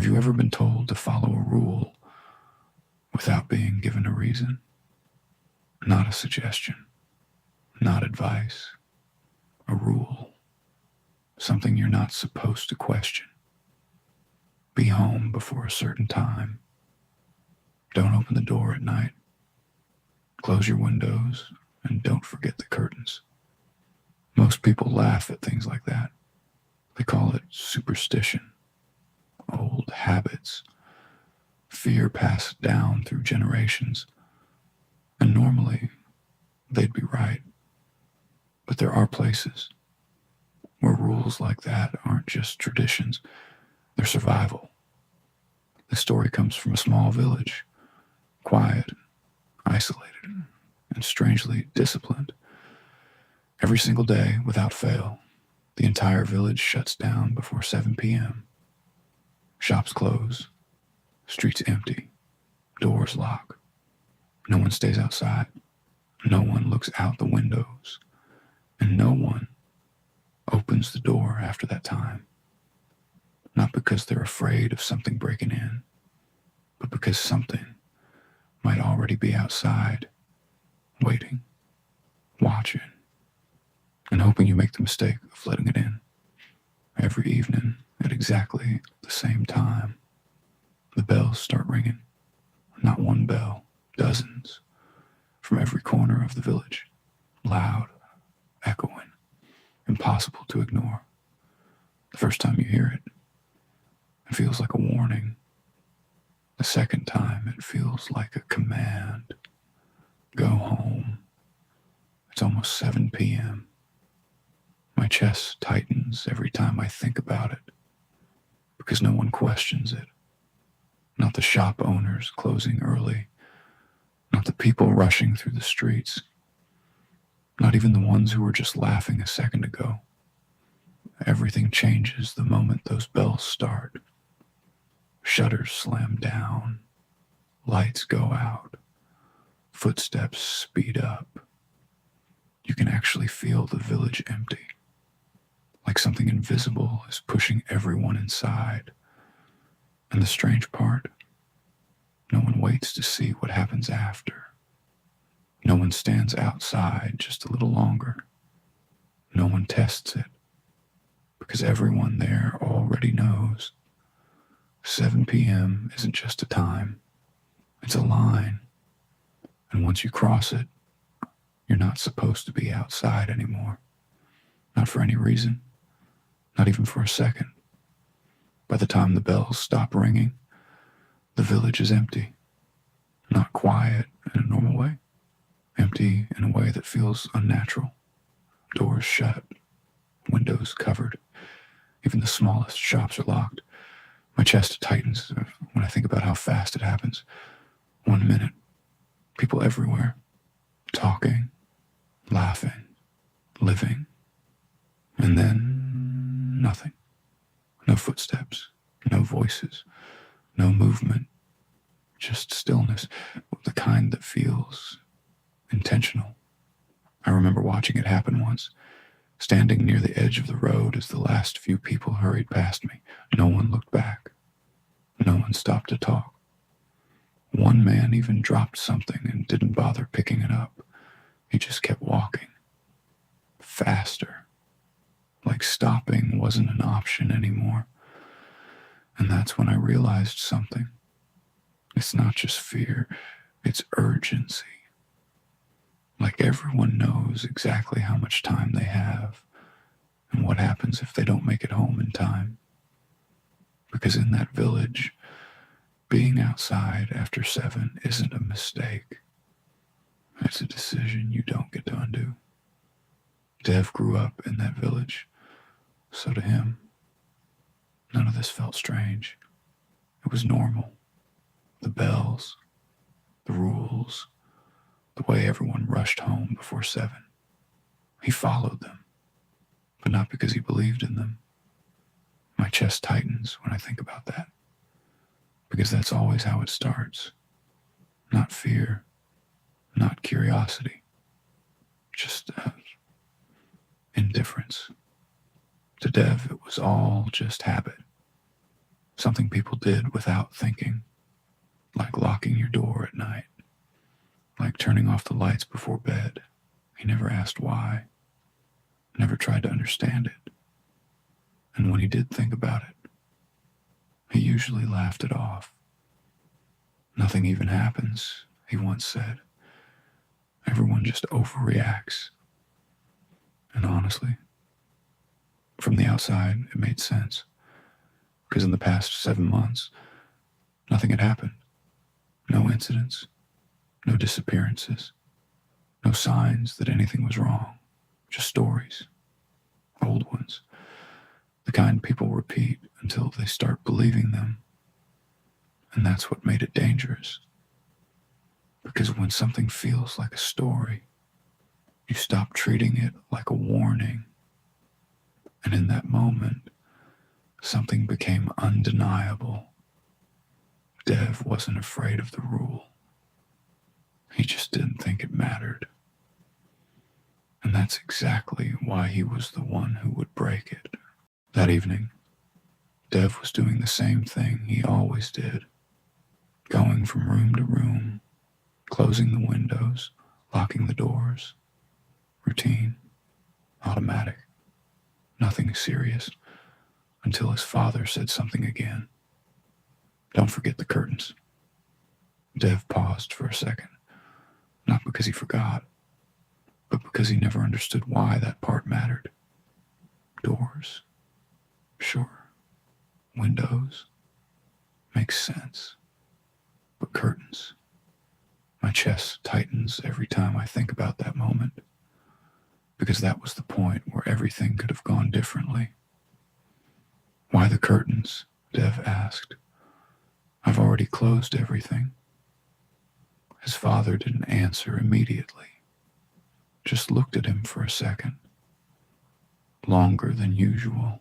Have you ever been told to follow a rule without being given a reason? Not a suggestion, not advice, a rule, something you're not supposed to question. Be home before a certain time. Don't open the door at night. Close your windows and don't forget the curtains. Most people laugh at things like that. They call it superstition, old habits, fear passed down through generations. And normally, they'd be right. But there are places where rules like that aren't just traditions, they're survival. The story comes from a small village, quiet, isolated, and strangely disciplined. Every single day, without fail, the entire village shuts down before 7 p.m. Shops close, streets empty, doors lock. No one stays outside. No one looks out the windows. And no one opens the door after that time. Not because they're afraid of something breaking in, but because something might already be outside, waiting, watching, and hoping you make the mistake of letting it in. Every evening at exactly the same time, the bells start ringing. Not one bell, dozens, from every corner of the village, loud, echoing, impossible to ignore. The first time you hear it, it feels like a warning. The second time, it feels like a command. Go home. It's almost 7 p.m. My chest tightens every time I think about it, because no one questions it. Not the shop owners closing early, not the people rushing through the streets, not even the ones who were just laughing a second ago. Everything changes the moment those bells start. Shutters slam down, lights go out, footsteps speed up. You can actually feel the village empty, like something invisible is pushing everyone inside. And the strange part, no one waits to see what happens after. No one stands outside just a little longer. No one tests it, because everyone there already knows 7 p.m. isn't just a time, it's a line. And once you cross it, you're not supposed to be outside anymore. Not for any reason, not even for a second. By the time the bells stop ringing, the village is empty. Not quiet in a normal way, empty in a way that feels unnatural. Doors shut, windows covered. Even the smallest shops are locked. My chest tightens when I think about how fast it happens. 1 minute, people everywhere, talking, laughing, living. And then nothing. No footsteps, no voices, no movement, just stillness, the kind that feels intentional. I remember watching it happen once, standing near the edge of the road as the last few people hurried past me. No one looked back. No one stopped to talk. One man even dropped something and didn't bother picking it up. He just kept walking. Faster. Like stopping wasn't an option anymore. And that's when I realized something. It's not just fear, it's urgency. Like everyone knows exactly how much time they have and what happens if they don't make it home in time. Because in that village, being outside after 7 isn't a mistake. It's a decision you don't get to undo. Dev grew up in that village, so to him, none of this felt strange. It was normal. The bells, the rules, the way everyone rushed home before 7. He followed them, but not because he believed in them. My chest tightens when I think about that, because that's always how it starts. Not fear, not curiosity, just indifference. To Dev, it was all just habit. Something people did without thinking, like locking your door at night, like turning off the lights before bed. He never asked why, never tried to understand it. And when he did think about it, he usually laughed it off. Nothing even happens, he once said. Everyone just overreacts. And honestly, from the outside, it made sense. Because in the past 7 months, nothing had happened. No incidents, no disappearances, no signs that anything was wrong. Just stories, old ones, the kind people repeat until they start believing them. And that's what made it dangerous. Because when something feels like a story, you stop treating it like a warning. And in that moment, something became undeniable. Dev wasn't afraid of the rule. He just didn't think it mattered. And that's exactly why he was the one who would break it. That evening, Dev was doing the same thing he always did, going from room to room, closing the windows, locking the doors. Routine, automatic, nothing serious, until his father said something again. Don't forget the curtains. Dev paused for a second, not because he forgot, but because he never understood why that part mattered. Doors, sure. Windows, makes sense. But curtains, my chest tightens every time I think about that moment, because that was the point where everything could have gone differently. Why the curtains? Dev asked. I've already closed everything. His father didn't answer immediately, just looked at him for a second, longer than usual,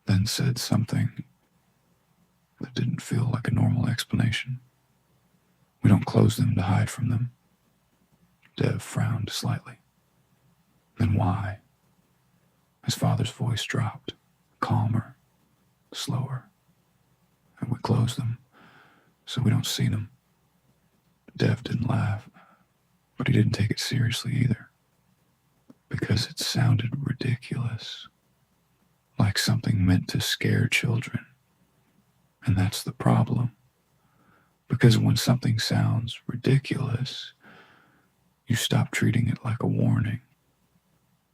then said something that didn't feel like a normal explanation. We don't close them to hide from them. Dev frowned slightly. Then why? His father's voice dropped, calmer, slower. And we close them so we don't see them. Dev didn't laugh, but he didn't take it seriously either, because it sounded ridiculous, like something meant to scare children. And that's the problem, because when something sounds ridiculous, you stop treating it like a warning.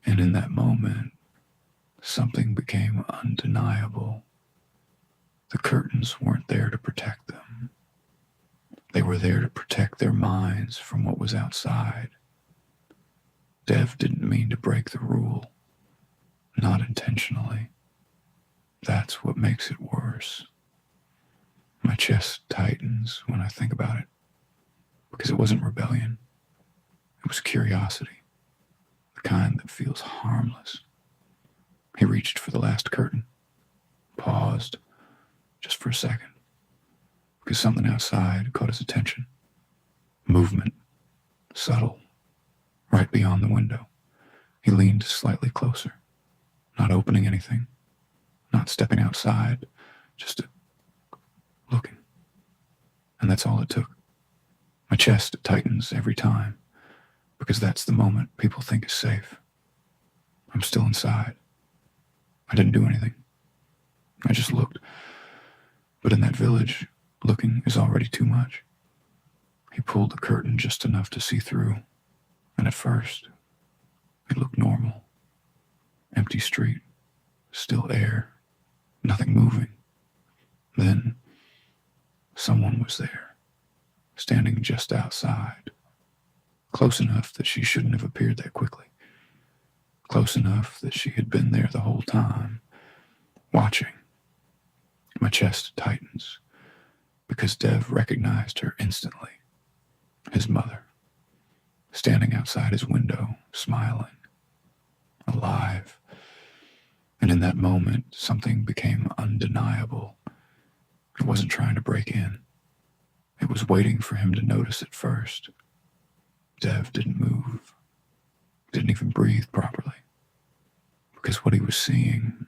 And in that moment, something became undeniable. The curtains weren't there to protect them. They were there to protect their minds from what was outside. Dev didn't mean to break the rule, not intentionally. That's what makes it worse. My chest tightens when I think about it, because it wasn't rebellion. It was curiosity, the kind that feels harmless. He reached for the last curtain, paused just for a second, because something outside caught his attention. Movement, subtle, right beyond the window. He leaned slightly closer, not opening anything, not stepping outside, just looking. And that's all it took. My chest tightens every time, because that's the moment people think is safe. I'm still inside. I didn't do anything. I just looked. But in that village, looking is already too much. He pulled the curtain just enough to see through, and at first, it looked normal. Empty street, still air, nothing moving. Then, someone was there, standing just outside, close enough that she shouldn't have appeared that quickly, close enough that she had been there the whole time, watching. My chest tightens, because Dev recognized her instantly. His mother, standing outside his window, smiling, alive. And in that moment, something became undeniable. It wasn't trying to break in. It was waiting for him to notice it first. Dev didn't move, didn't even breathe properly, because what he was seeing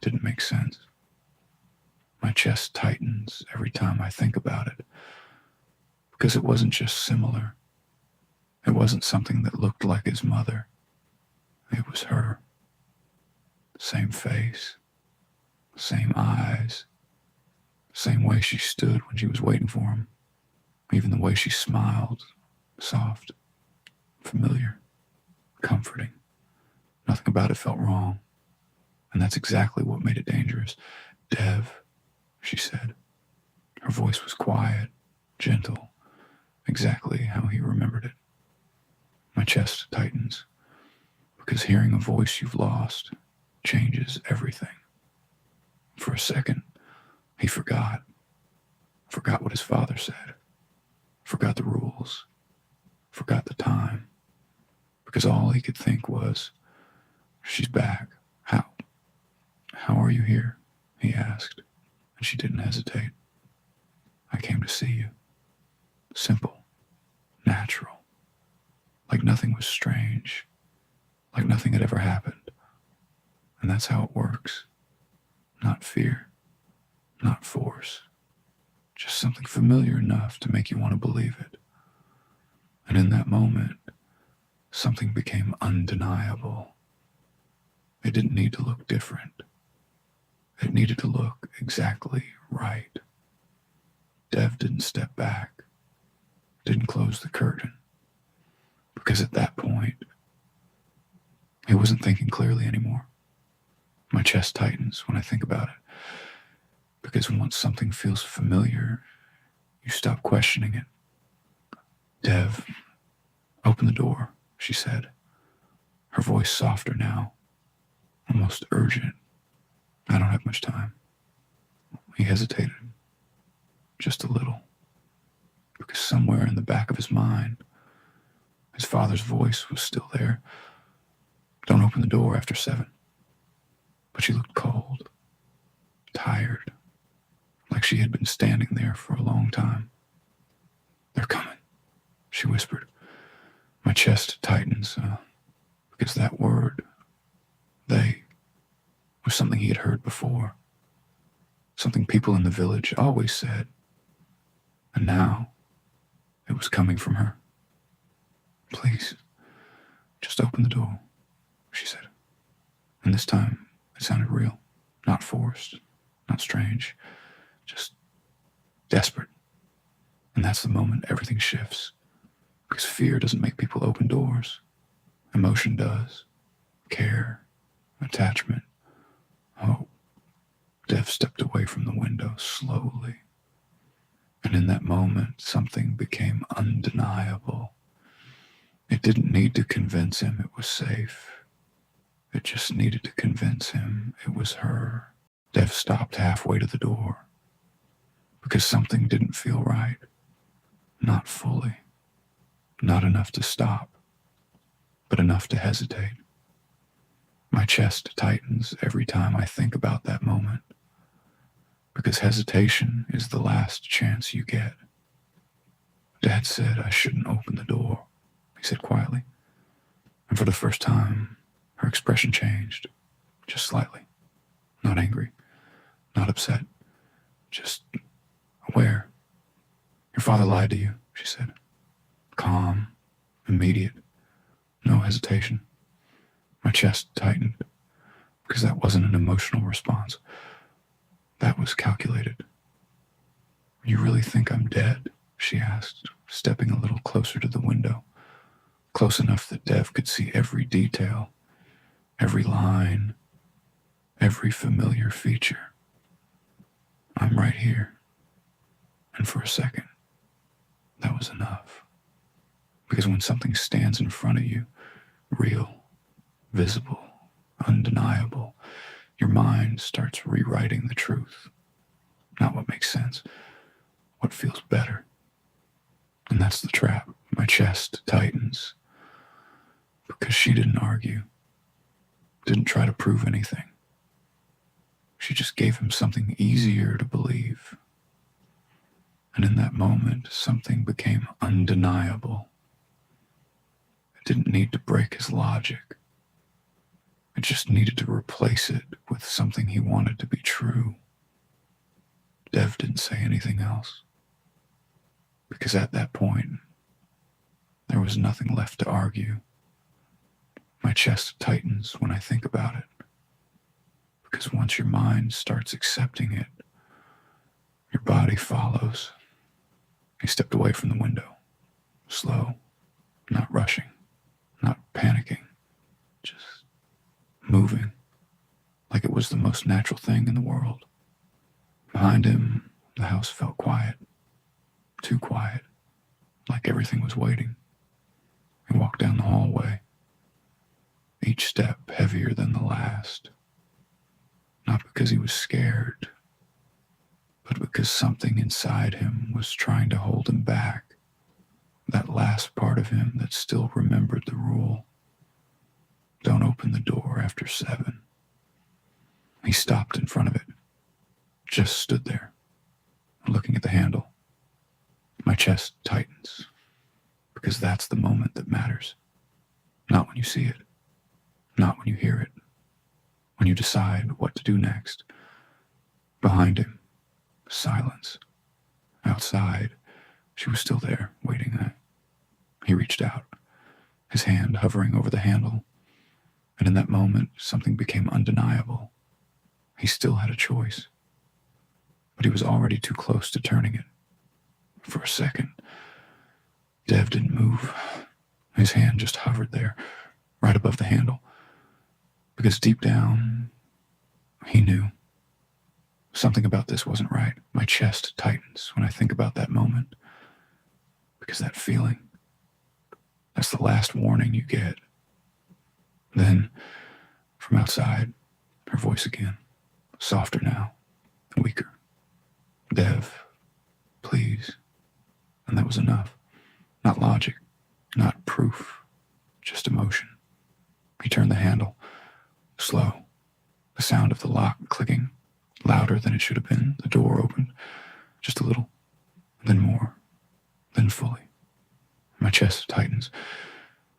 didn't make sense. My chest tightens every time I think about it, because it wasn't just similar. It wasn't something that looked like his mother. It was her. Same face, same eyes, same way she stood when she was waiting for him. Even the way she smiled, soft, familiar, comforting. Nothing about it felt wrong. And that's exactly what made it dangerous. Dev, she said. Her voice was quiet, gentle, exactly how he remembered it. My chest tightens, because hearing a voice you've lost changes everything. For a second, he forgot what his father said, forgot the rules, forgot the time, because all he could think was, she's back. How are you here? He asked, and she didn't hesitate. I came to see you. Simple, natural, like nothing was strange, like nothing had ever happened. And that's how it works. Not fear, not force, just something familiar enough to make you want to believe it. And in that moment, something became undeniable. It didn't need to look different. It needed to look exactly right. Dev didn't step back, didn't close the curtain, because at that point, he wasn't thinking clearly anymore. My chest tightens when I think about it, because once something feels familiar, you stop questioning it. Dev, open the door, she said, her voice softer now, almost urgent. I don't have much time. He hesitated, just a little, because somewhere in the back of his mind, his father's voice was still there. Don't open the door after 7. But she looked cold, tired, like she had been standing there for a long time. They're coming, she whispered. My chest tightens, because that word, they, was something he had heard before, something people in the village always said. And now, it was coming from her. Please, just open the door, she said. And this time, it sounded real, not forced, not strange, just desperate. And that's the moment everything shifts, because fear doesn't make people open doors. Emotion does. Care, attachment, hope. Dev stepped away from the window slowly. And in that moment, something became undeniable. It didn't need to convince him it was safe. It just needed to convince him it was her. Dev stopped halfway to the door, because something didn't feel right. Not fully. Not enough to stop, but enough to hesitate. My chest tightens every time I think about that moment, because hesitation is the last chance you get. Dad said I shouldn't open the door, he said quietly. And for the first time, her expression changed, just slightly. Not angry, not upset, just aware. Your father lied to you, she said. Calm, immediate, no hesitation. My chest tightened, because that wasn't an emotional response. That was calculated. You really think I'm dead? She asked, stepping a little closer to the window, close enough that Dev could see every detail, every line, every familiar feature. I'm right here. And for a second, that was enough. Because when something stands in front of you, real, visible, undeniable, your mind starts rewriting the truth. Not what makes sense, what feels better. And that's the trap. My chest tightens, because she didn't argue, didn't try to prove anything. She just gave him something easier to believe. And in that moment, something became undeniable. It didn't need to break his logic. It just needed to replace it with something he wanted to be true. Dev didn't say anything else, because at that point, there was nothing left to argue. My chest tightens when I think about it, because once your mind starts accepting it, your body follows. He stepped away from the window, slow, not rushing, not panicking, just moving, like it was the most natural thing in the world. Behind him, the house felt quiet, too quiet, like everything was waiting. He walked down the hallway, each step heavier than the last, not because he was scared, but because something inside him was trying to hold him back, that last part of him that still remembered the rule. Don't open the door after 7. He stopped in front of it, just stood there, looking at the handle. My chest tightens, because that's the moment that matters. Not when you see it, not when you hear it, when you decide what to do next. Behind him, silence. Outside, she was still there, waiting. He reached out, his hand hovering over the handle, and in that moment, something became undeniable. He still had a choice, but he was already too close to turning it. For a second, Dev didn't move. His hand just hovered there, right above the handle, because deep down, he knew. Something about this wasn't right. My chest tightens when I think about that moment, because that feeling, that's the last warning you get. Then, from outside, her voice again, softer now, weaker. Dev, please. And that was enough. Not logic, not proof, just emotion. He turned the handle, slow, the sound of the lock clicking, louder than it should have been. The door opened, just a little, then more, then fully. My chest tightens,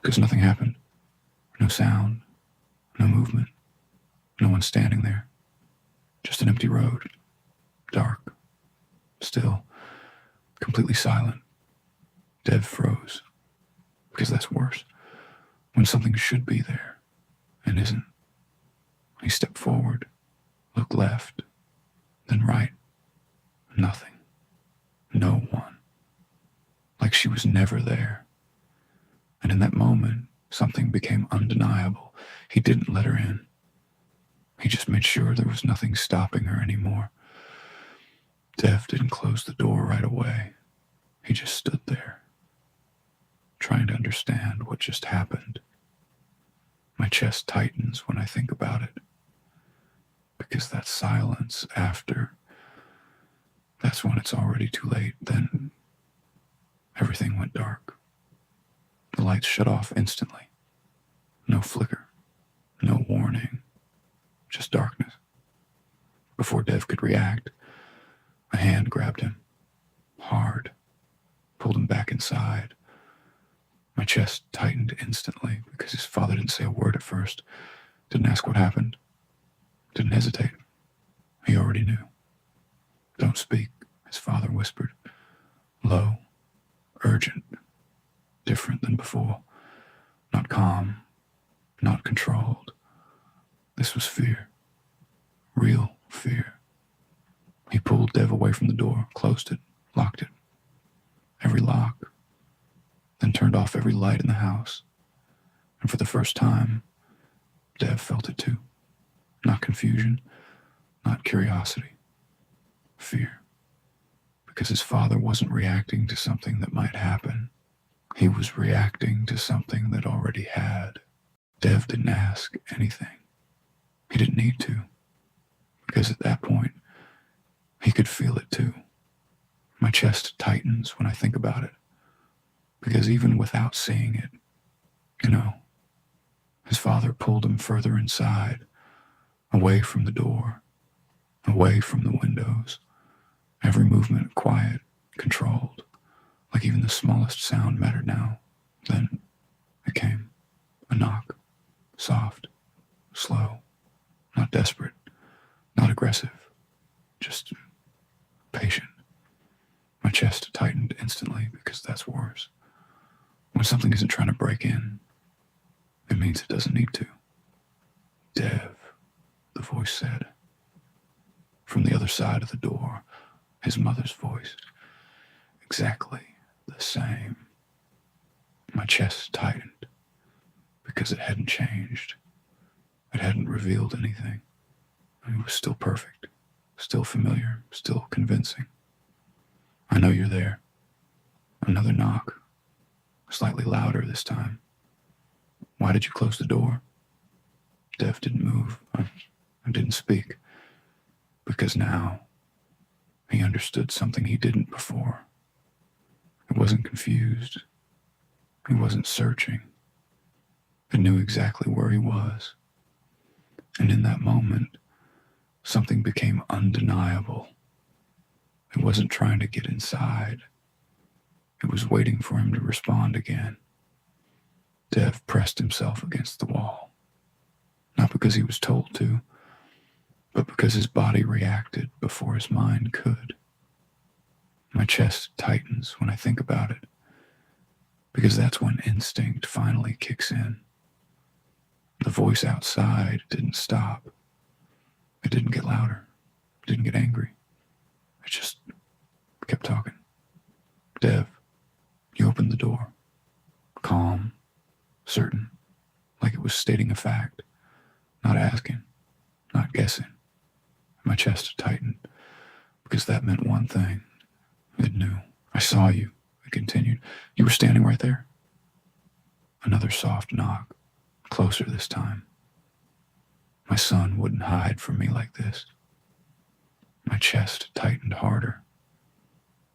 because nothing happened. No sound, no movement, no one standing there. Just an empty road, dark, still, completely silent. Dev froze, because that's worse, when something should be there and isn't. He stepped forward, looked left, then right. Nothing. No one. Like she was never there. And in that moment, something became undeniable. He didn't let her in. He just made sure there was nothing stopping her anymore. Dev didn't close the door right away. He just stood there, trying to understand what just happened. My chest tightens when I think about it, because that silence after, that's when it's already too late. Then everything went dark. The lights shut off instantly. No flicker, no warning, just darkness. Before Dev could react, a hand grabbed him, hard, pulled him back inside. My chest tightened instantly because his father didn't say a word at first, didn't ask what happened, didn't hesitate. He already knew. Don't speak, his father whispered, low, urgent, different than before, not calm, not controlled. This was fear, real fear. He pulled Dev away from the door, closed it, locked it. Every lock, then turned off every light in the house. And for the first time, Dev felt it too. Not confusion, not curiosity, fear. Because his father wasn't reacting to something that might happen. He was reacting to something that already had. Dev didn't ask anything. He didn't need to. Because at that point, he could feel it too. My chest tightens when I think about it. Because even without seeing it, his father pulled him further inside, away from the door, away from the windows. Every movement quiet, controlled, like even the smallest sound mattered now. Then it came, a knock, soft, slow, not desperate, not aggressive, just patient. chest tightened instantly because that's worse. When something isn't trying to break in, it means it doesn't need to. Dev, the voice said. From the other side of the door, his mother's voice. Exactly the same. My chest tightened because it hadn't changed. It hadn't revealed anything. It was still perfect, still familiar, still convincing. I know you're there. Another knock, slightly louder this time. Why did you close the door? Dev didn't move. I didn't speak. Because now he understood something he didn't before. He wasn't confused. He wasn't searching. He knew exactly where he was. And in that moment, something became undeniable. It wasn't trying to get inside. It was waiting for him to respond again. Dev pressed himself against the wall. Not because he was told to, but because his body reacted before his mind could. My chest tightens when I think about it, because that's when instinct finally kicks in. The voice outside didn't stop. It didn't get louder. It didn't get angry. It just kept talking. Dev, you opened the door. Calm, certain, like it was stating a fact, not asking, not guessing. My chest tightened, because that meant one thing. It knew. I saw you, it continued. You were standing right there. Another soft knock, closer this time. My son wouldn't hide from me like this. My chest tightened harder,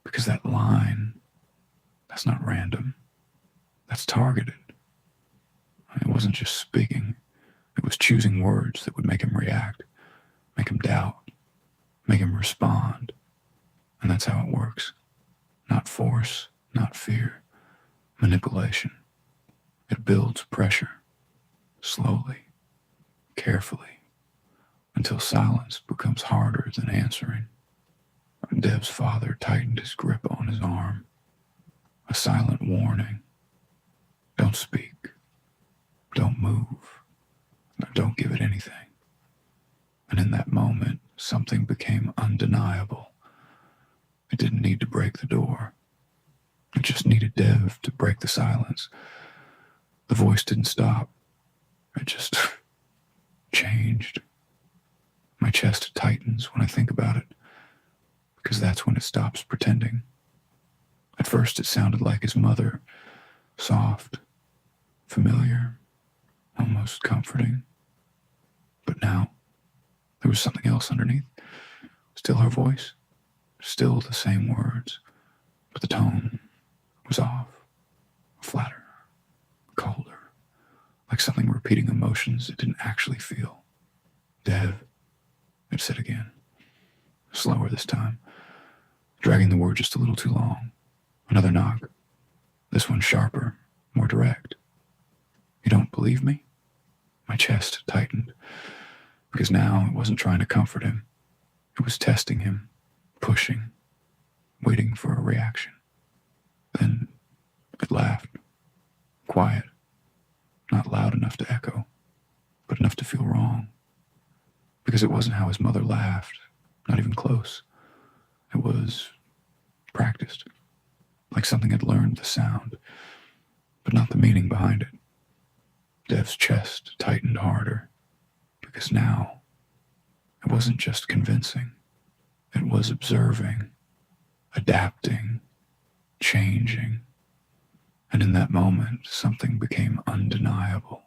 because that line, that's not random. That's targeted. It wasn't just speaking. It was choosing words that would make him react, make him doubt, make him respond. And that's how it works. Not force, not fear, manipulation. It builds pressure, slowly, carefully, until silence becomes harder than answering. Dev's father tightened his grip on his arm, a silent warning. Don't speak. Don't move. Don't give it anything. And in that moment, something became undeniable. It didn't need to break the door. It just needed Dev to break the silence. The voice didn't stop. It just changed. My chest tightens when I think about it, because that's when it stops pretending. At first, it sounded like his mother, soft, familiar, almost comforting. But now, there was something else underneath. Still her voice, still the same words, but the tone was off, flatter, colder, like something repeating emotions it didn't actually feel. Dev, it said again, slower this time, dragging the word just a little too long. Another knock, this one sharper, more direct. You don't believe me? My chest tightened, because now it wasn't trying to comfort him. It was testing him, pushing, waiting for a reaction. Then it laughed, quiet, not loud enough to echo, but enough to feel wrong. Because it wasn't how his mother laughed, not even close. It was practiced, like something had learned the sound, but not the meaning behind it. Dev's chest tightened harder, because now it wasn't just convincing. It was observing, adapting, changing. And in that moment, something became undeniable.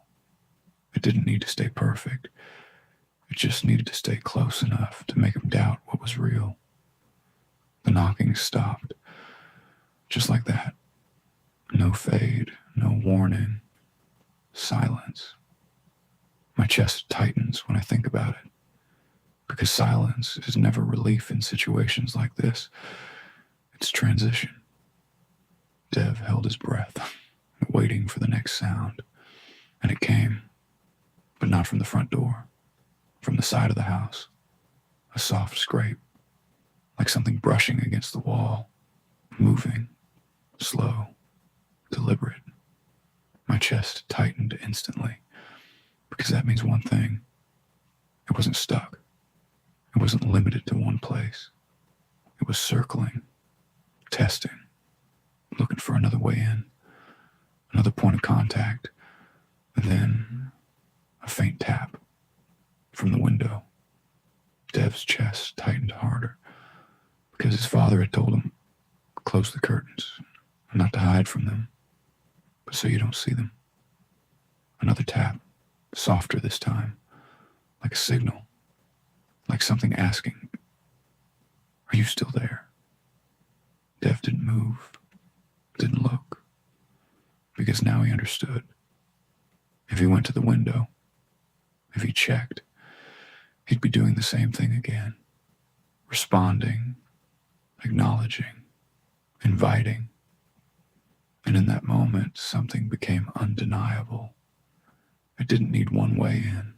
It didn't need to stay perfect. It just needed to stay close enough to make him doubt what was real. The knocking stopped, just like that. No fade, no warning, silence. My chest tightens when I think about it, because silence is never relief in situations like this. It's transition. Dev held his breath, waiting for the next sound, and it came, but not from the front door, from the side of the house. A soft scrape, like something brushing against the wall. moving, slow, deliberate. My chest tightened instantly, because that means one thing. It wasn't stuck. It wasn't limited to one place. It was circling, testing, looking for another way in, another point of contact, and then a faint tap from the window. Dev's chest tightened harder, because his father had told him, close the curtains, not to hide from them, but so you don't see them. Another tap, softer this time, like a signal, like something asking, are you still there? Dev didn't move, didn't look, because now he understood. If he went to the window, if he checked, he'd be doing the same thing again, responding, acknowledging, inviting. And in that moment, something became undeniable. It didn't need one way in.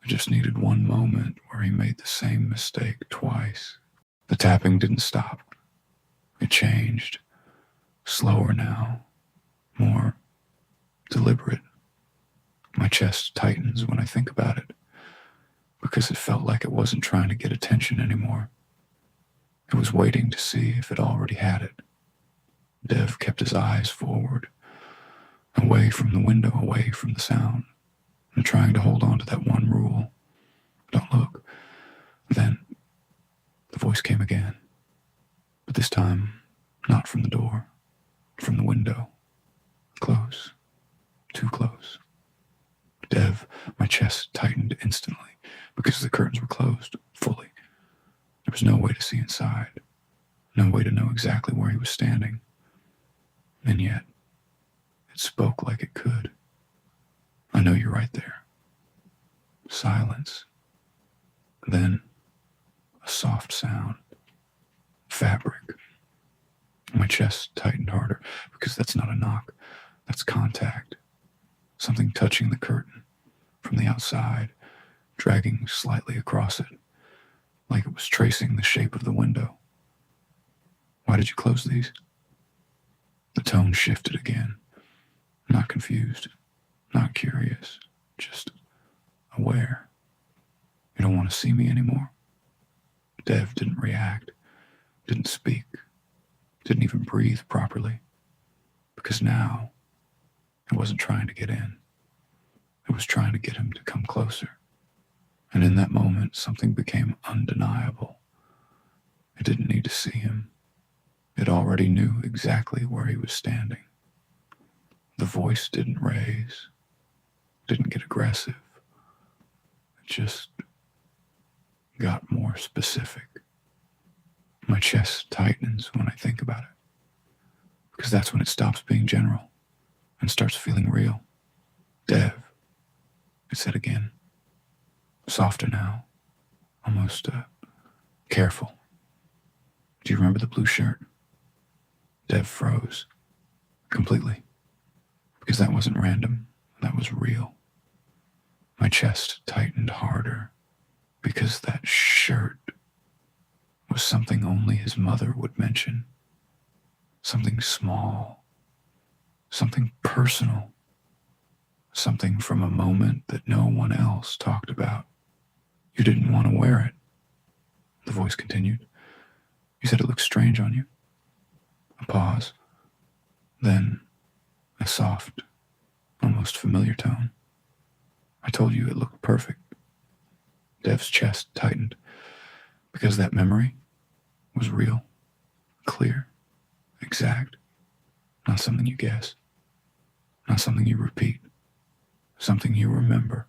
It just needed one moment where he made the same mistake twice. The tapping didn't stop. It changed. Slower now. More deliberate. My chest tightens when I think about it, because it felt like it wasn't trying to get attention anymore. It was waiting to see if it already had it. Dev kept his eyes forward, away from the window, away from the sound, and trying to hold on to that one rule. Don't look. Then the voice came again, but this time not from the door, from the window. Close. Too close. Dev, my chest tightened instantly, because the curtains were closed, fully. There was no way to see inside, no way to know exactly where he was standing. And yet, it spoke like it could. I know you're right there. Silence. Then, a soft sound. Fabric. My chest tightened harder, because that's not a knock. That's contact. Something touching the curtain from the outside, dragging slightly across it, like it was tracing the shape of the window. Why did you close these? The tone shifted again. Not confused, not curious, just aware. You don't want to see me anymore? Dev didn't react, didn't speak, didn't even breathe properly, because now it wasn't trying to get in. It was trying to get him to come closer. And in that moment, something became undeniable. It didn't need to see him. It already knew exactly where he was standing. The voice didn't raise, didn't get aggressive. It just got more specific. My chest tightens when I think about it, because that's when it stops being general and starts feeling real. Dev, it said again, softer now, almost careful. Do you remember the blue shirt? Dev froze completely, because that wasn't random, that was real. My chest tightened harder, because that shirt was something only his mother would mention. Something small, something personal, something from a moment that no one else talked about. You didn't want to wear it, the voice continued. You said it looked strange on you. A pause, then a soft, almost familiar tone. I told you it looked perfect. Dev's chest tightened, because that memory was real, clear, exact, not something you guess, not something you repeat, something you remember.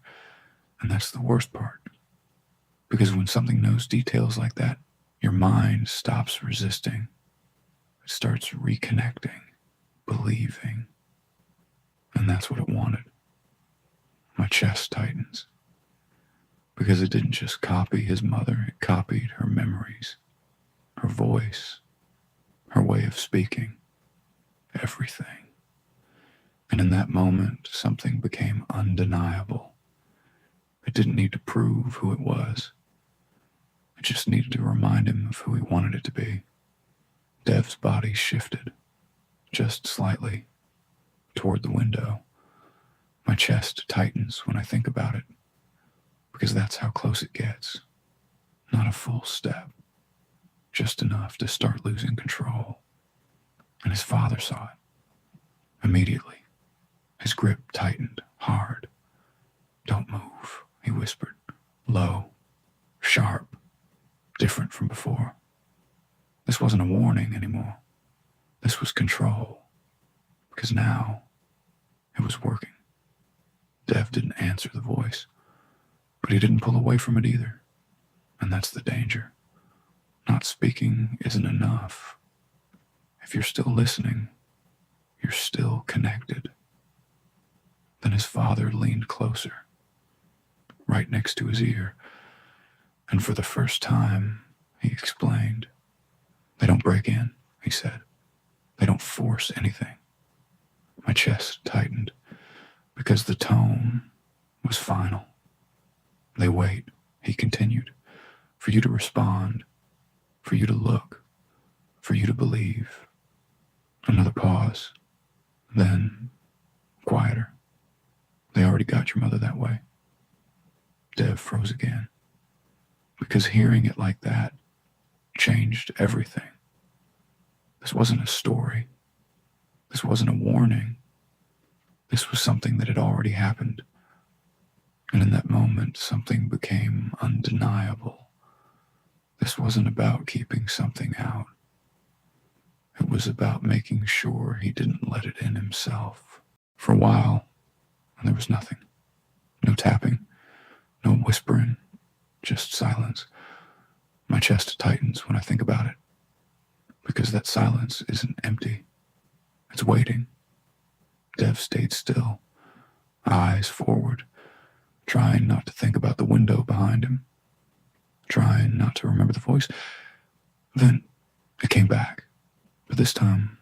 And that's the worst part, because when something knows details like that, your mind stops resisting. It starts reconnecting, believing. And that's what it wanted. My chest tightens, because it didn't just copy his mother, it copied her memories, her voice, her way of speaking, everything. And in that moment, something became undeniable. It didn't need to prove who it was. It just needed to remind him of who he wanted it to be. Dev's body shifted, just slightly, toward the window. My chest tightens when I think about it, because that's how close it gets. Not a full step, just enough to start losing control. And his father saw it. Immediately, his grip tightened hard. "Don't move," he whispered, low, sharp, different from before. This wasn't a warning anymore. This was control, because now it was working. Dev didn't answer the voice, but he didn't pull away from it either. And that's the danger. Not speaking isn't enough. If you're still listening, you're still connected. Then his father leaned closer, right next to his ear, and for the first time, he explained. "They don't break in," he said. "They don't force anything." My chest tightened, because the tone was final. "They wait," he continued, "for you to respond, for you to look, for you to believe." Another pause, then quieter. "They already got your mother that way." Dev froze again, because hearing it like that changed everything. This wasn't a story. This wasn't a warning. This was something that had already happened. And in that moment, something became undeniable. This wasn't about keeping something out. It was about making sure he didn't let it in himself. For a while, there was nothing. No tapping, no whispering, just silence. My chest tightens when I think about it, because that silence isn't empty. It's waiting. Dev stayed still, eyes forward, trying not to think about the window behind him, trying not to remember the voice. Then it came back, but this time,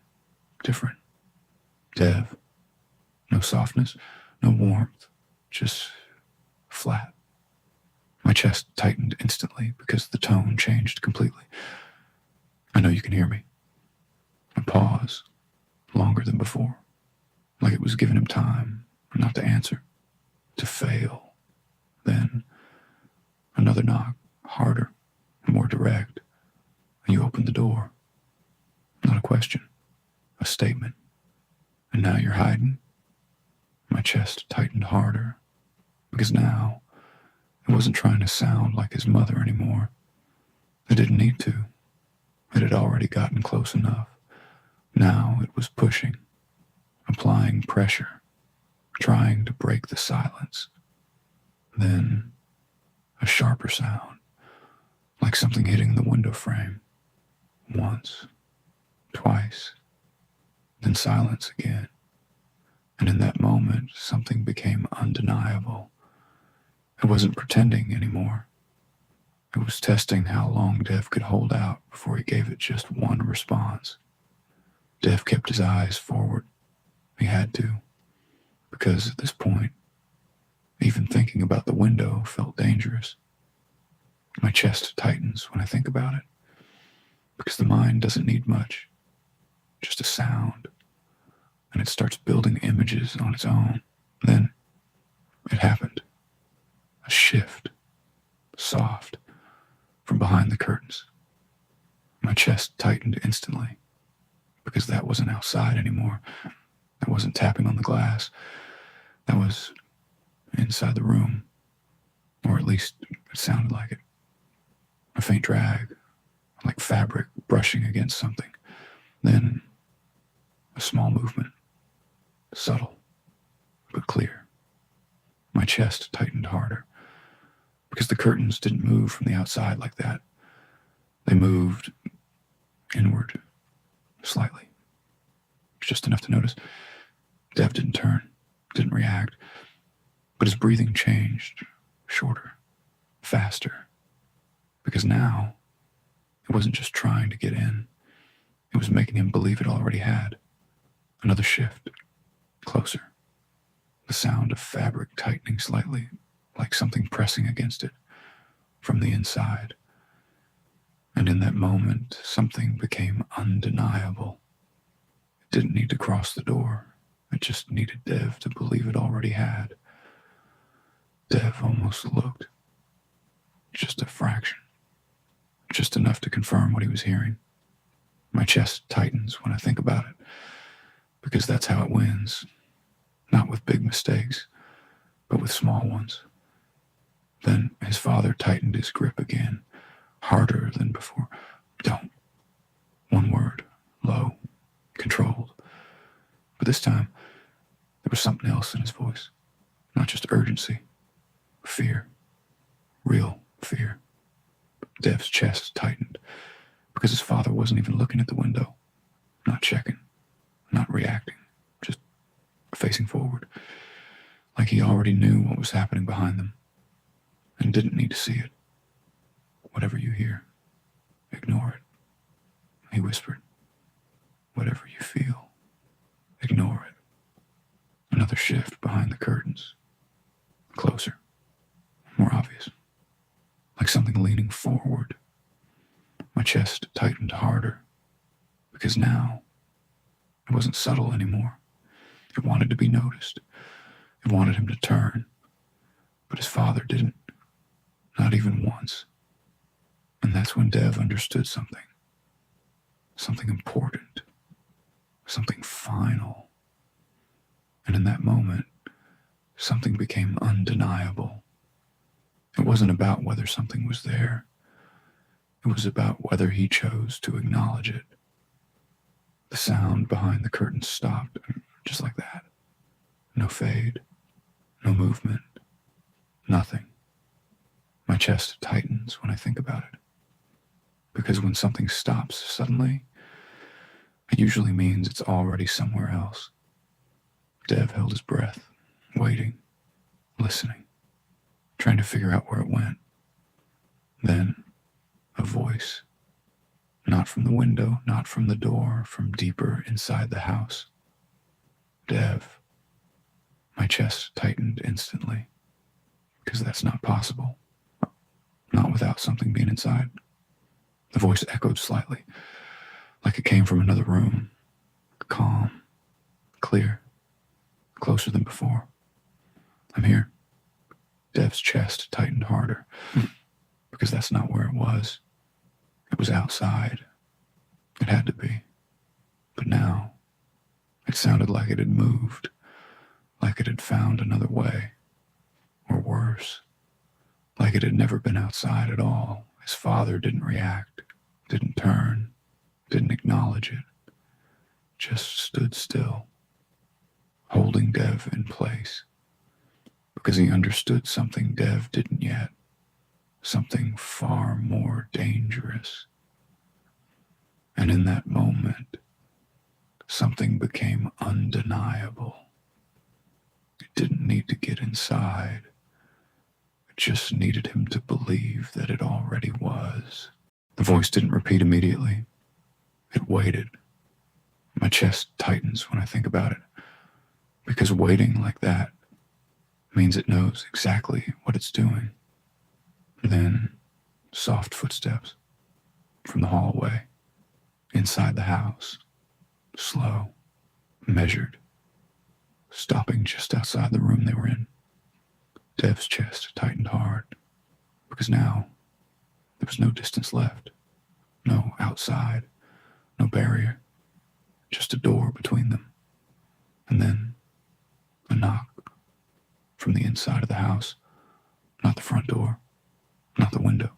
different. Dev. No softness, no warmth, just flat. My chest tightened instantly because the tone changed completely. "I know you can hear me." A pause, longer than before, like it was giving him time not to answer, to fail. Then another knock, harder and more direct, and you opened the door. Not a question, a statement. "And now you're hiding?" My chest tightened harder, because now it wasn't trying to sound like his mother anymore. It didn't need to. It had already gotten close enough. Now it was pushing, applying pressure, trying to break the silence. Then a sharper sound, like something hitting the window frame. Once, twice, then silence again. And in that moment, something became undeniable. It wasn't pretending anymore. It was testing how long Dev could hold out before he gave it just one response. Dev kept his eyes forward. He had to, because at this point, even thinking about the window felt dangerous. My chest tightens when I think about it, because the mind doesn't need much, just a sound, and it starts building images on its own. Then it happened. A shift, soft, from behind the curtains. My chest tightened instantly, because that wasn't outside anymore. That wasn't tapping on the glass. That was inside the room, or at least it sounded like it. A faint drag, like fabric brushing against something. Then a small movement, subtle, but clear. My chest tightened harder, because the curtains didn't move from the outside like that. They moved inward, slightly, just enough to notice. Dev didn't turn, didn't react, but his breathing changed, shorter, faster, because now it wasn't just trying to get in. It was making him believe it already had. Another shift, closer. The sound of fabric tightening slightly, like something pressing against it from the inside. And in that moment, something became undeniable. It didn't need to cross the door. It just needed Dev to believe it already had. Dev almost looked. Just a fraction. Just enough to confirm what he was hearing. My chest tightens when I think about it, because that's how it wins. Not with big mistakes, but with small ones. Then his father tightened his grip again, harder than before. Don't. One word, low, controlled. But this time, there was something else in his voice. Not just urgency, fear. Real fear. Dev's chest tightened, because his father wasn't even looking at the window. Not checking, not reacting, just facing forward. Like he already knew what was happening behind them, and didn't need to see it. Whatever you hear, ignore it. He whispered. Whatever you feel, ignore it. Another shift behind the curtains. Closer. More obvious. Like something leaning forward. My chest tightened harder, because now it wasn't subtle anymore. It wanted to be noticed. It wanted him to turn. But his father didn't. Not even once. And that's when Dev understood something. Something important. Something final. And in that moment, something became undeniable. It wasn't about whether something was there. It was about whether he chose to acknowledge it. The sound behind the curtain stopped, just like that. No fade, no movement, nothing. My chest tightens when I think about it. Because when something stops suddenly, it usually means it's already somewhere else. Dev held his breath, waiting, listening, trying to figure out where it went. Then, a voice. Not from the window, not from the door, from deeper inside the house. Dev. My chest tightened instantly, because that's not possible. Not without something being inside. The voice echoed slightly, like it came from another room. Calm, clear, closer than before. I'm here. Dev's chest tightened harder, because that's not where it was. It was outside. It had to be. But now, it sounded like it had moved, like it had found another way. Or worse, like it had never been outside at all. His father didn't react, didn't turn, didn't acknowledge it. Just stood still, holding Dev in place. Because he understood something Dev didn't yet. Something far more dangerous. And in that moment, something became undeniable. It didn't need to get inside. It just needed him to believe that it already was. The voice didn't repeat immediately. It waited. My chest tightens when I think about it. Because waiting like that means it knows exactly what it's doing. Then, soft footsteps from the hallway, inside the house, slow, measured, stopping just outside the room they were in. Dev's chest tightened hard, because now there was no distance left, no outside, no barrier, just a door between them. And then a knock from the inside of the house, not the front door, not the window,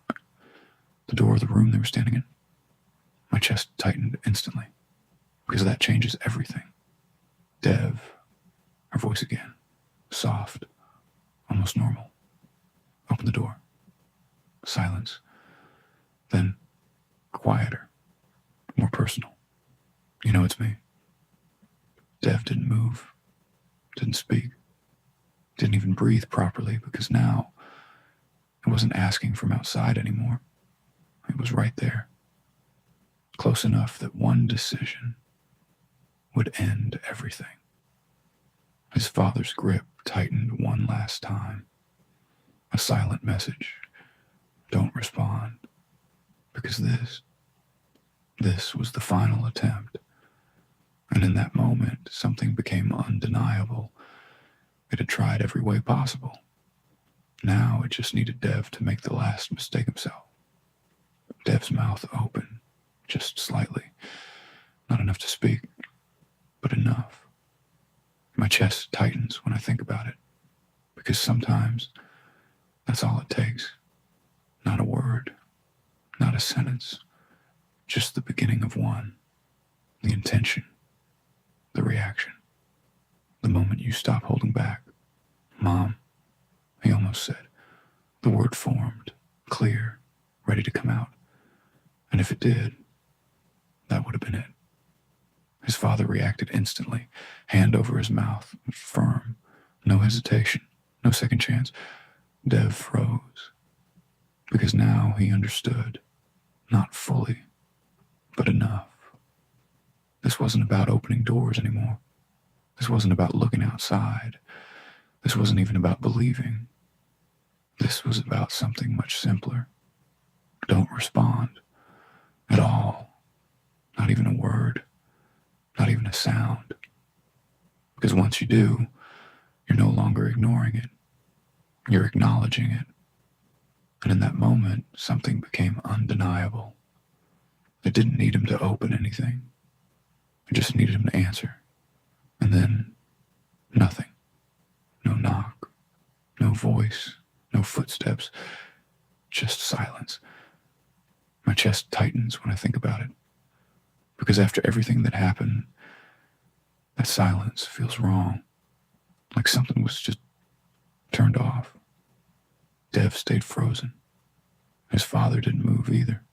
the door of the room they were standing in. My chest tightened instantly, because that changes everything. Dev, her voice again, soft, almost normal. Open the door. Silence. Then, quieter, more personal. You know it's me. Dev didn't move, didn't speak, didn't even breathe properly, because now it wasn't asking from outside anymore. It was right there. Close enough that one decision would end everything. His father's grip tightened one last time. A silent message. Don't respond. Because this was the final attempt. And in that moment, something became undeniable. It had tried every way possible. Now it just needed Dev to make the last mistake himself. Dev's mouth open, just slightly. Not enough to speak, but enough. My chest tightens when I think about it, because sometimes that's all it takes. Not a word, not a sentence, just the beginning of one. The intention, the reaction, the moment you stop holding back. Mom, he almost said. The word formed, clear, ready to come out. And if it did, that would have been it. His father reacted instantly, hand over his mouth, firm, no hesitation, no second chance. Dev froze, because now he understood, not fully, but enough. This wasn't about opening doors anymore. This wasn't about looking outside. This wasn't even about believing. This was about something much simpler. Don't respond at all. Not even a word. Not even a sound. Because once you do, you're no longer ignoring it. You're acknowledging it. And in that moment, something became undeniable. It didn't need him to open anything. It just needed him to answer. And then, nothing. No knock. No voice. No footsteps. Just silence. My chest tightens when I think about it. Because after everything that happened, that silence feels wrong. Like something was just turned off. Dev stayed frozen. His father didn't move either.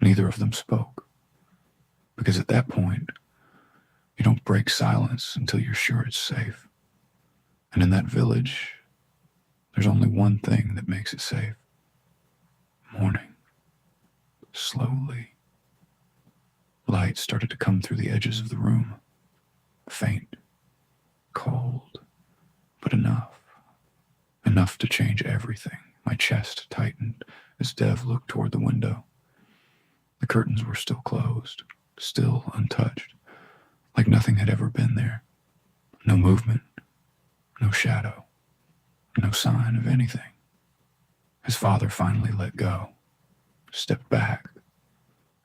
Neither of them spoke. Because at that point, you don't break silence until you're sure it's safe. And in that village, there's only one thing that makes it safe. Morning. Slowly. Light started to come through the edges of the room. Faint. Cold. But enough. Enough to change everything. My chest tightened as Dev looked toward the window. The curtains were still closed, still untouched, like nothing had ever been there. No movement, no shadow, no sign of anything. His father finally let go, stepped back,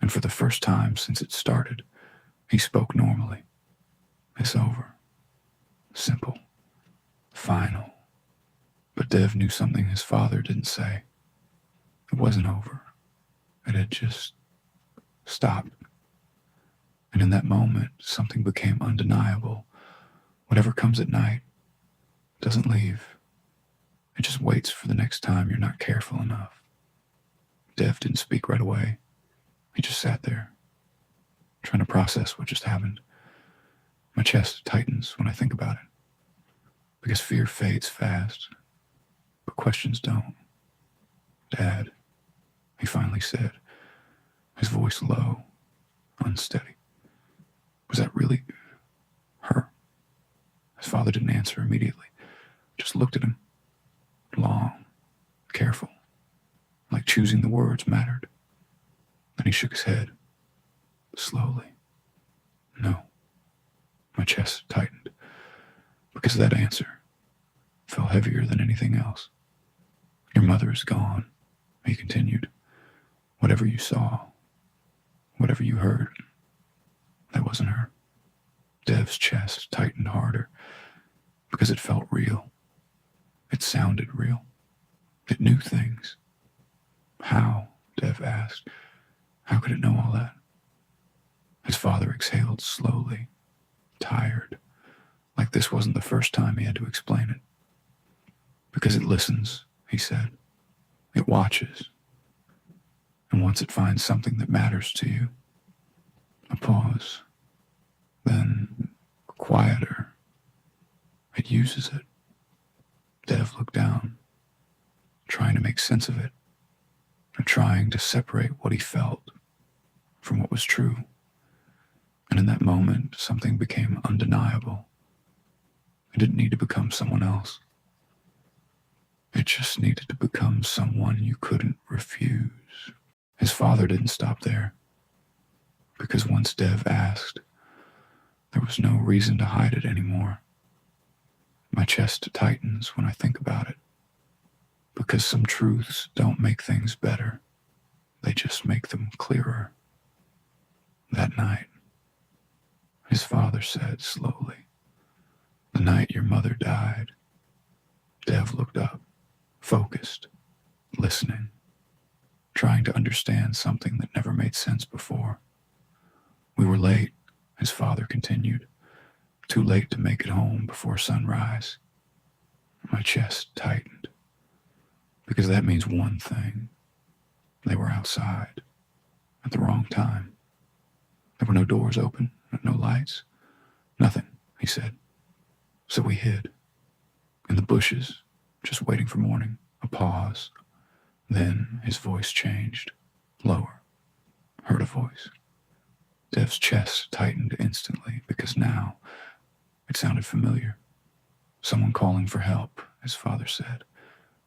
and for the first time since it started, he spoke normally. It's over. Simple. Final. But Dev knew something his father didn't say. It wasn't over. It had just stopped. And in that moment, something became undeniable. Whatever comes at night doesn't leave. It just waits for the next time you're not careful enough. Dev didn't speak right away. He just sat there, trying to process what just happened. My chest tightens when I think about it, because fear fades fast, but questions don't. Dad, he finally said, his voice low, unsteady. Was that really her? His father didn't answer immediately, just looked at him, long, careful, like choosing the words mattered. Then he shook his head, slowly. No. My chest tightened, because that answer felt heavier than anything else. Your mother is gone, he continued. Whatever you saw, whatever you heard, that wasn't her. Dev's chest tightened harder, because it felt real. It sounded real. It knew things. How? Dev asked. How could it know all that? His father exhaled slowly, tired, like this wasn't the first time he had to explain it. Because it listens, he said. It watches. And once it finds something that matters to you, a pause, then quieter, it uses it. Dev looked down, trying to make sense of it, or trying to separate what he felt from what was true. And in that moment, something became undeniable. It didn't need to become someone else. It just needed to become someone you couldn't refuse. His father didn't stop there, because once Dev asked, there was no reason to hide it anymore. My chest tightens when I think about it, because some truths don't make things better. They just make them clearer. That night, his father said slowly, "The night your mother died." Dev looked up, focused, listening, trying to understand something that never made sense before. "We were late," his father continued, "too late to make it home before sunrise." My chest tightened, because that means one thing. They were outside at the wrong time. There were no doors open, no lights, nothing, he said. So we hid in the bushes, just waiting for morning. A pause. Then his voice changed, lower. Heard a voice. Dev's chest tightened instantly, because now it sounded familiar. Someone calling for help, his father said.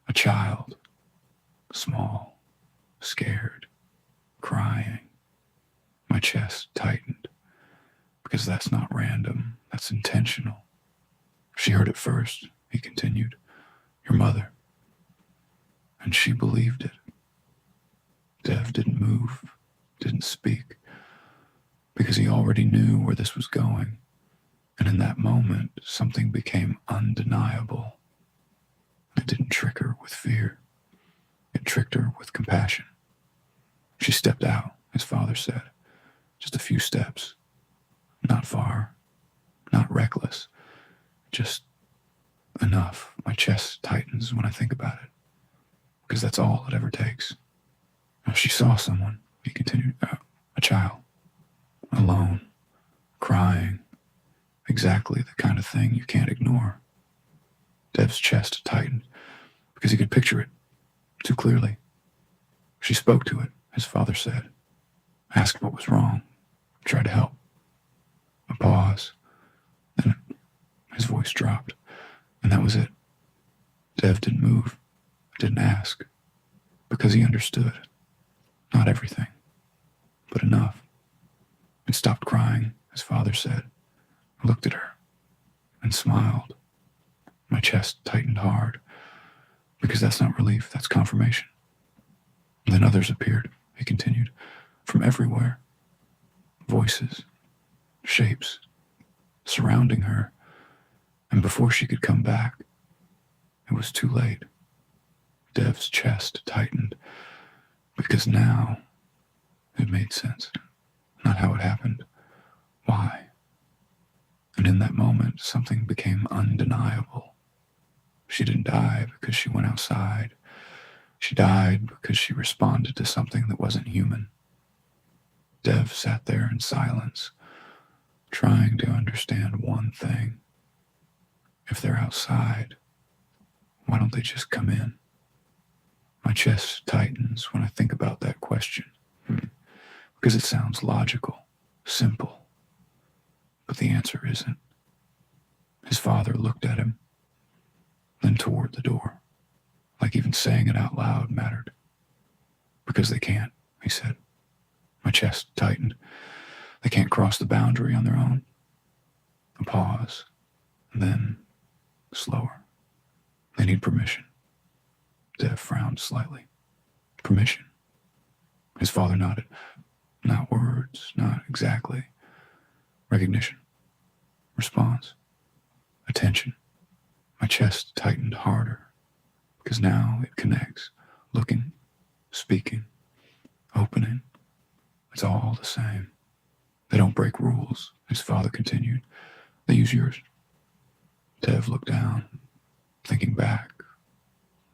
A child, small, scared, crying. My chest tightened, because that's not random, that's intentional. She heard it first, he continued. Your mother. And she believed it. Dev didn't move, didn't speak, because he already knew where this was going. And in that moment, something became undeniable. It didn't trick her with fear. It tricked her with compassion. She stepped out, his father said. Just a few steps. Not far. Not reckless. Just enough. My chest tightens when I think about it, because that's all it ever takes. Now, she saw someone, he continued, a child, alone, crying, exactly the kind of thing you can't ignore. Dev's chest tightened, because he could picture it too clearly. She spoke to it, his father said, asked what was wrong, tried to help. A pause, then his voice dropped, and that was it. Dev didn't move, didn't ask, because he understood. Not everything, but enough. It stopped crying, his father said. I looked at her and smiled. My chest tightened hard, because that's not relief, that's confirmation. And then others appeared, he continued, from everywhere. Voices, shapes, surrounding her. And before she could come back, it was too late. Dev's chest tightened, because now it made sense. Not how it happened. Why? And in that moment, something became undeniable. She didn't die because she went outside. She died because she responded to something that wasn't human. Dev sat there in silence, trying to understand one thing. If they're outside, why don't they just come in? My chest tightens when I think about that question, because it sounds logical, simple, but the answer isn't. His father looked at him, then toward the door, like even saying it out loud mattered. Because they can't, he said. My chest tightened. They can't cross the boundary on their own. A pause, and then slower. They need permission. Dev frowned slightly. Permission? His father nodded. Not words, not exactly. Recognition. Response. Attention. My chest tightened harder, because now it connects. Looking, speaking, opening. It's all the same. They don't break rules, his father continued. They use yours. Dev looked down, thinking back.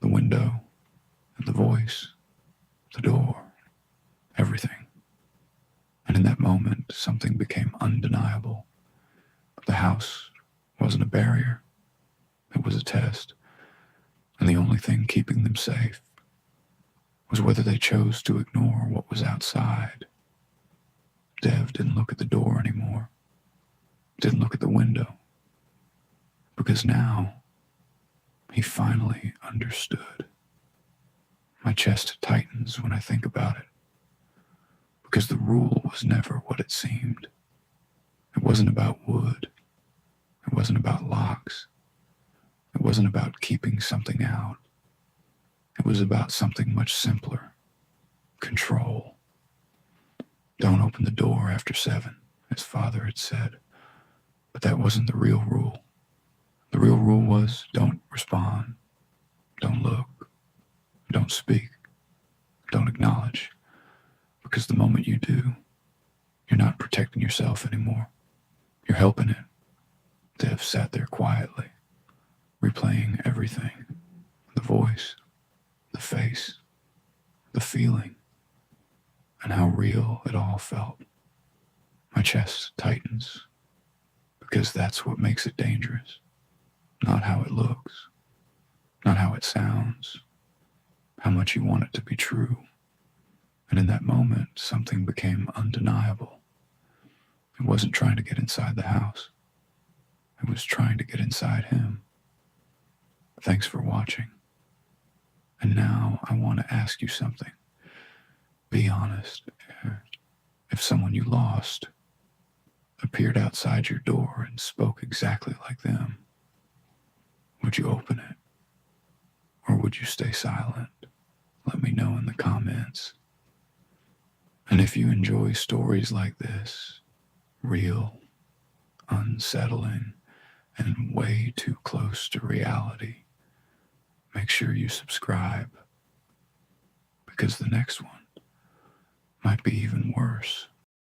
The window, and the voice, the door, everything. And in that moment, something became undeniable. The house wasn't a barrier. It was a test. And the only thing keeping them safe was whether they chose to ignore what was outside. Dev didn't look at the door anymore. Didn't look at the window. Because now, he finally understood. My chest tightens when I think about it, because the rule was never what it seemed. It wasn't about wood. It wasn't about locks. It wasn't about keeping something out. It was about something much simpler: control. Don't open the door after 7, his father had said. But that wasn't the real rule. The real rule was don't respond, don't look, don't speak, don't acknowledge. Because the moment you do, you're not protecting yourself anymore. You're helping it to have sat there quietly, replaying everything: the voice, the face, the feeling, and how real it all felt. My chest tightens, because that's what makes it dangerous. Not how it looks, not how it sounds, how much you want it to be true. And in that moment, something became undeniable. It wasn't trying to get inside the house. It was trying to get inside him. Thanks for watching. And now I want to ask you something. Be honest. If someone you lost appeared outside your door and spoke exactly like them, would you open it? Or would you stay silent? Let me know in the comments. And if you enjoy stories like this, real, unsettling, and way too close to reality, make sure you subscribe, because the next one might be even worse.